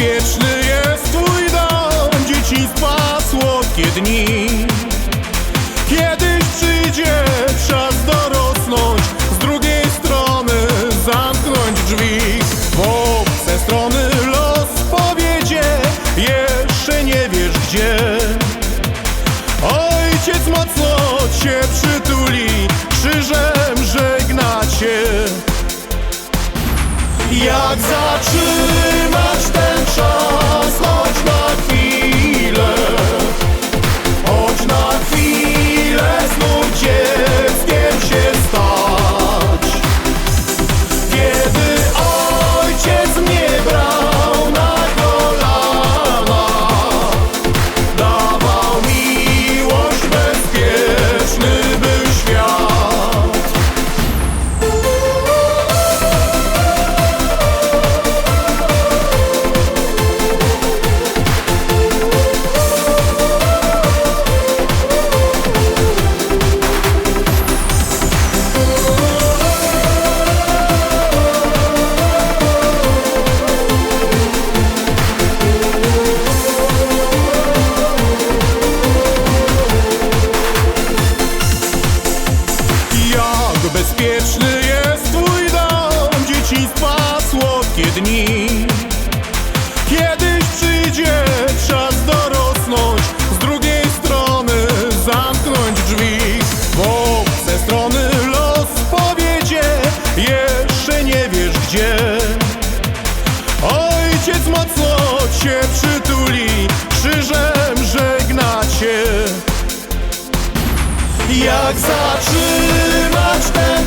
bezpieczny jest twój dom dzieciństwa, słodkie dni. Kiedyś przyjdzie czas dorosnąć, z drugiej strony zamknąć drzwi. W obce strony los powiedzie, jeszcze nie wiesz gdzie. Ojciec mocno cię przytuli, krzyżem żegna cię. Jak zatrzymać ten czas, choć na chwilę, choć na chwilę znów dzieckiem się stać. Kiedy ojciec mnie brał na kolana, dawał miłość, bezpieczny był świat. Bezpieczny jest twój dom dzieciństwa, słodkie dni. Kiedyś przyjdzie czas dorosnąć, z drugiej strony zamknąć drzwi. W obce strony los powiedzie, jeszcze nie wiesz gdzie. Ojciec mocno cię przytuli, krzyżem żegna cię. Jak zatrzymać ten